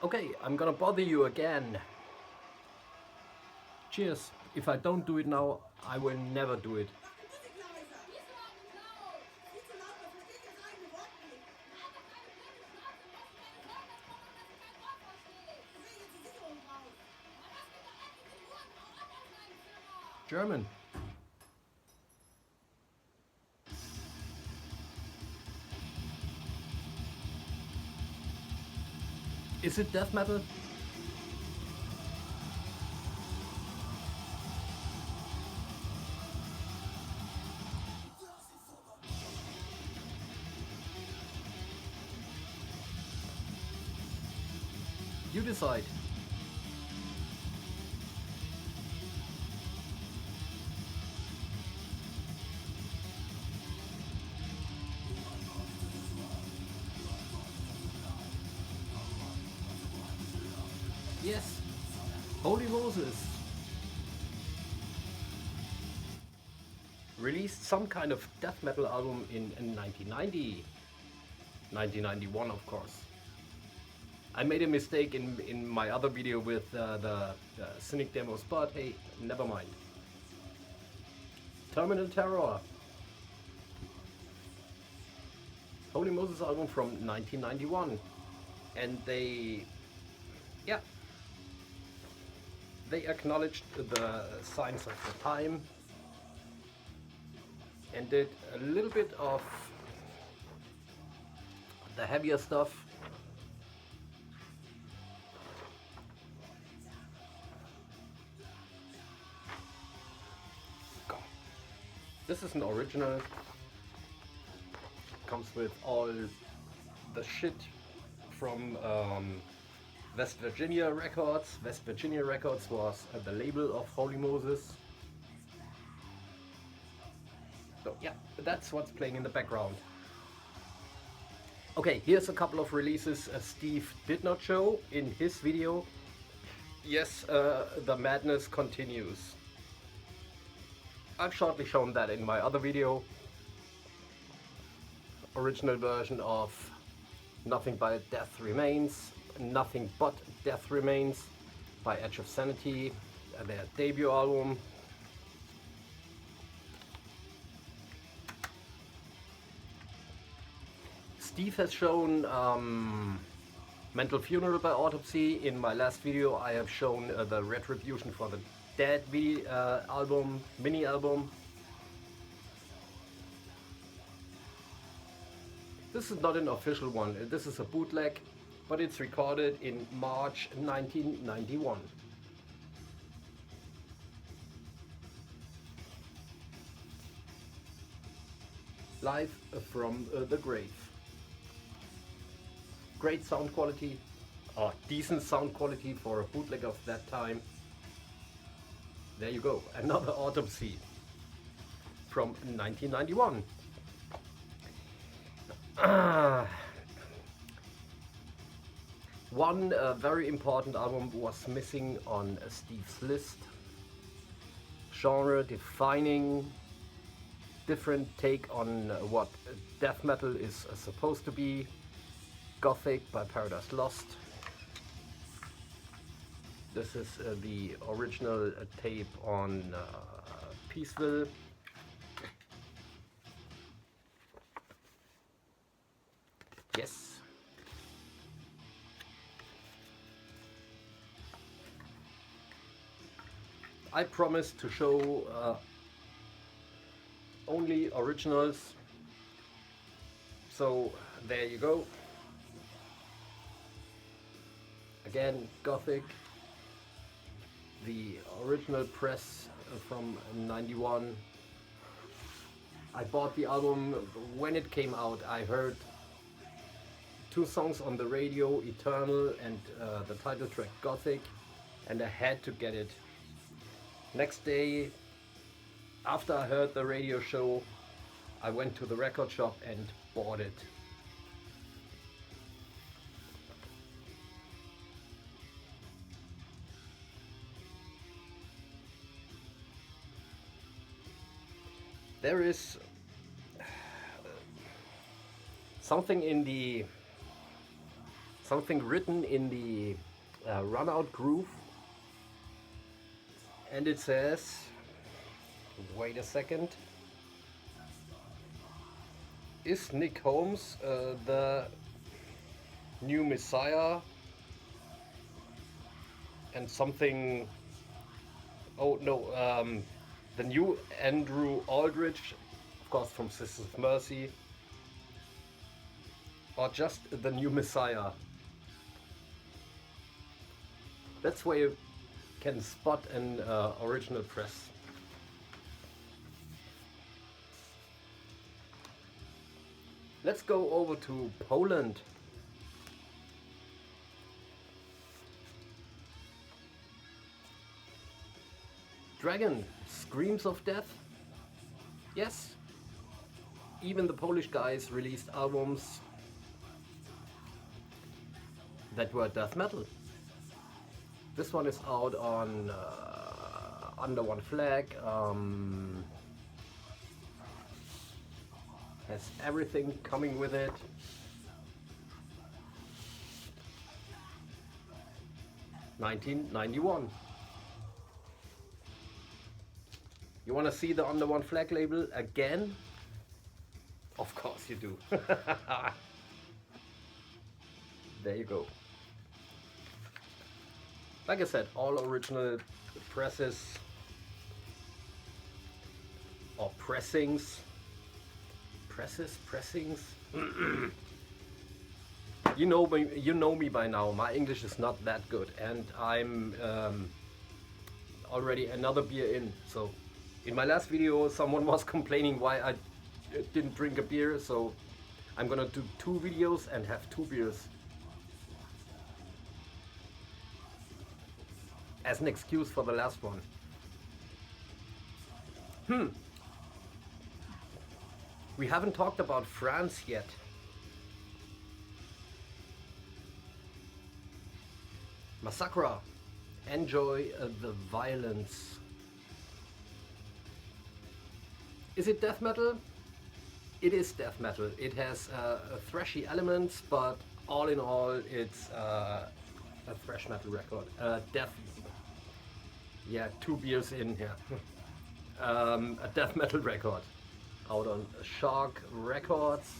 Okay, I'm gonna bother you again. Cheers. If I don't do it now, I will never do it. Mach die Musik leiser! Viel zu laut und laut! Viel zu laut, man versteht das eigene Wort nicht. Dann halt doch deine blöde Schnauze und lass mir nicht hören, dass man dass ich kein Wort verstehe. Ich will jetzt die Sicherung raus. Dann lass mich doch endlich in Ruhe und hau ab aus meinem Zimmer. German. Is it death metal? You decide. Yes, Holy Moses released some kind of death metal album in 1990, 1991 of course. I made a mistake in my other video with the Cynic demos, but hey, never mind. Terminal Terror. Holy Moses album from 1991. And they acknowledged the signs of the time and did a little bit of the heavier stuff. This is an original. Comes with all the shit from West Virginia Records. West Virginia Records was the label of Holy Moses. So yeah, that's what's playing in the background. Okay, here's a couple of releases Steve did not show in his video. Yes, the madness continues. I've shortly shown that in my other video. Original version of Nothing But Death Remains, Nothing But Death Remains by Edge of Sanity, their debut album. Steve has shown Mental Funeral by Autopsy. In my last video I have shown the Retribution for the Dead album, mini album. This is not an official one, this is a bootleg, but it's recorded in March 1991. Live from the grave. Great sound quality, or decent sound quality for a bootleg of that time. There you go, another Autopsy from 1991. One very important album was missing on Steve's list. Genre defining, different take on what death metal is supposed to be. Gothic by Paradise Lost. This is the original tape on Peaceville. Yes. I promised to show only originals. So there you go. Again, Gothic. The original press from '91. I bought the album when it came out. I heard two songs on the radio, Eternal and the title track Gothic, and I had to get it. Next day, after I heard the radio show, I went to the record shop and bought it. There is something in the something written in the run-out groove, and it says, wait a second, is Nick Holmes the new Messiah? And something, oh no, the new Andrew Aldrich, of course from Sisters of Mercy, or just the new Messiah. That's where you can spot an original press. Let's go over to Poland. Dragon, Screams of Death. Yes, even the Polish guys released albums that were death metal. This one is out on Under One Flag. Has everything coming with it. (1991). You want to see the Under One Flag label again? Of course you do. There you go. Like I said, all original presses or pressings. Pressings. You know me by now. My English is not that good, and I'm already another beer in. So, in my last video, someone was complaining why I didn't drink a beer. So, I'm gonna do 2 videos and have 2 beers as an excuse for the last one. We haven't talked about France yet. Massacre. Enjoy the violence. Is it death metal? It is death metal. It has thrashy elements, but all in all, it's a thrash metal record. Death. Yeah, 2 beers in here. A death metal record. Out on Shark Records.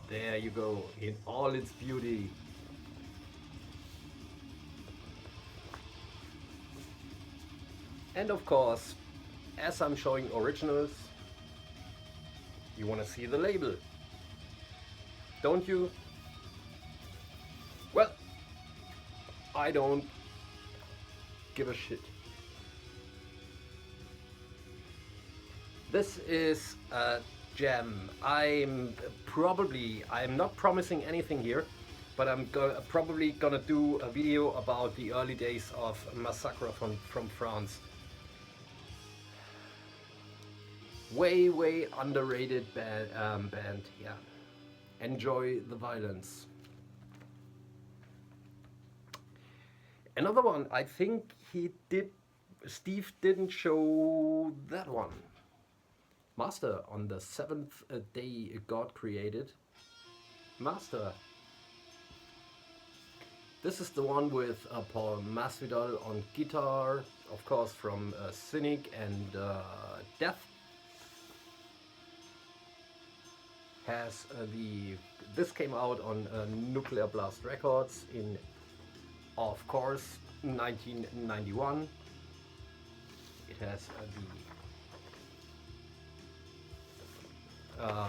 There you go, in all its beauty. And of course, as I'm showing originals, you want to see the label, don't you? Well, I don't give a shit. This is a gem. I'm not promising anything here, but I'm probably gonna do a video about the early days of Massacre from France. Way underrated band, yeah. Enjoy the violence. Another one, I think Steve didn't show that one. Master, on the 7th day God created. Master. This is the one with Paul Masvidal on guitar, of course from Cynic and Death. Has this came out on Nuclear Blast Records in, of course, 1991. It has the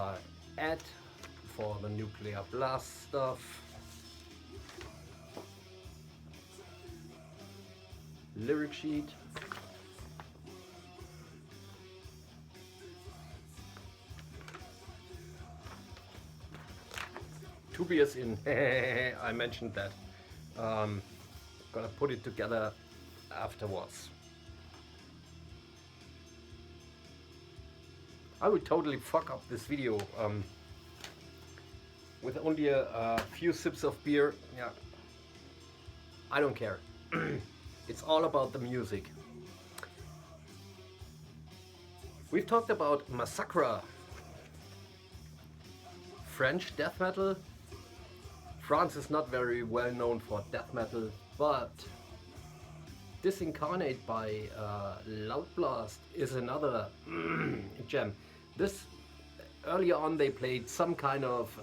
ad for the Nuclear Blast stuff. Lyric sheet. Two beers in. I mentioned that. Gonna put it together afterwards. I would totally fuck up this video with only a few sips of beer. Yeah, I don't care. It's all about the music. We've talked about Massacre French death metal. France is not very well known for death metal, but Disincarnate by Loud Blast is another gem. This earlier on they played some kind of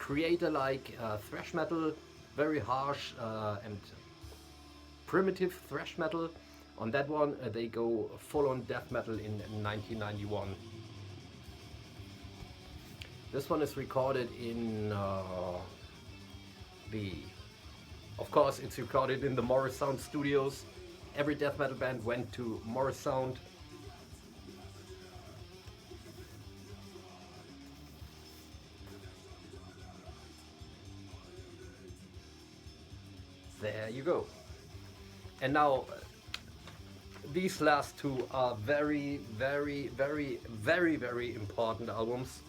creator-like thrash metal, very harsh and primitive thrash metal. On that one they go full-on death metal in 1991. This one is recorded in of course it's recorded in the Morris Sound studios. Every death metal band went to Morris Sound. There you go. And now these last two are very, very, very, very, very important albums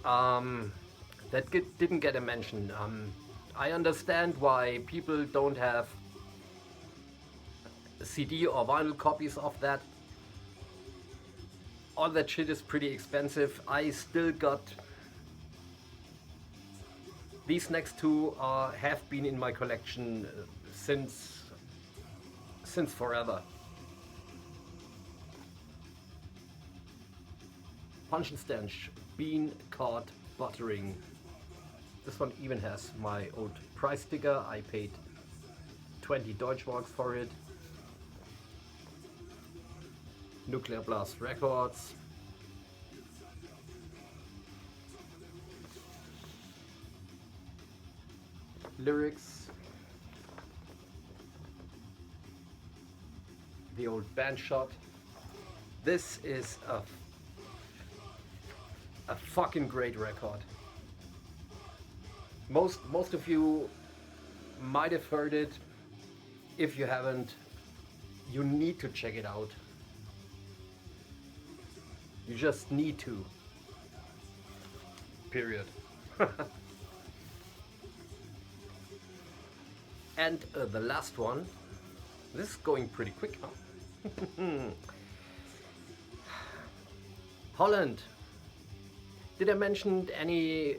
that didn't get a mention. I understand why people don't have CD or vinyl copies of that. All that shit is pretty expensive. I still got these next two have been in my collection since forever. Punch and Stench, Bean Caught Buttering. This one even has my old price sticker. I paid 20 Deutschmarks for it. Nuclear Blast Records. Lyrics. The old band shot. This is a fucking great record. Most of you might have heard it. If you haven't, you need to check it out. You just need to. Period. And the last one. This is going pretty quick, huh? Holland. Did I mention any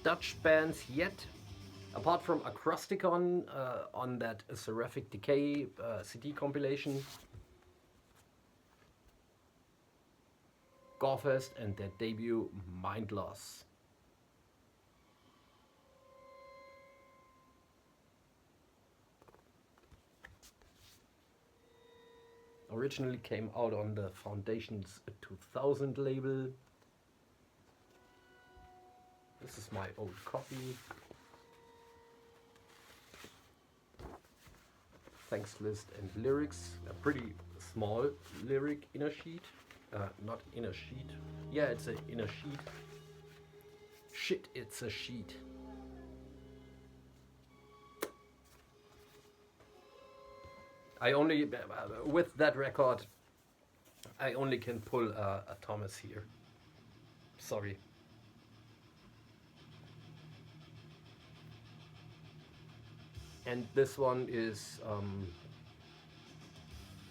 Dutch bands yet? Apart from Acrosticon on that Seraphic Decay CD compilation. Gorefest and their debut Mind Loss. Originally came out on the Foundation's 2000 label. This is my old copy. Thanks list and lyrics. A pretty small lyric inner sheet. Not inner sheet. Yeah, it's an inner sheet. Shit, it's a sheet. I only, with that record, I only can pull a Thomas here. Sorry. And this one is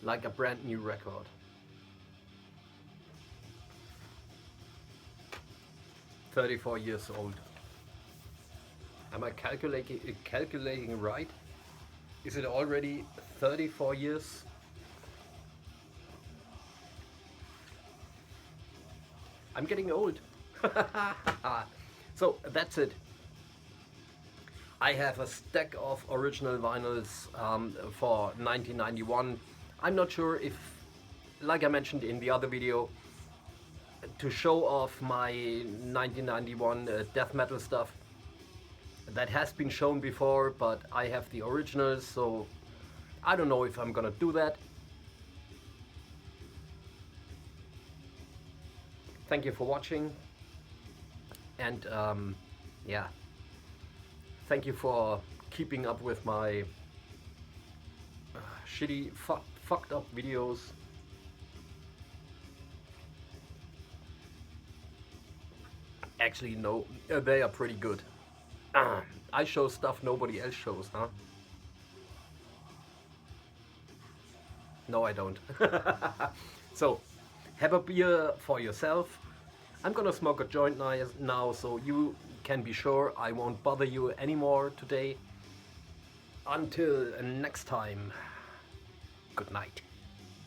like a brand new record. "34 years old. Am I calculating right? Is it already 34 years? I'm getting old. So that's it. I have a stack of original vinyls for 1991. I'm not sure if, like I mentioned in the other video, to show off my 1991 death metal stuff. That has been shown before, but I have the originals, so I don't know if I'm gonna do that. Thank you for watching, and yeah, thank you for keeping up with my shitty, fucked up videos. Actually, no, they are pretty good. I show stuff nobody else shows, huh? No, I don't. So, have a beer for yourself. I'm gonna smoke a joint now, so you can be sure I won't bother you anymore today. Until next time, good night.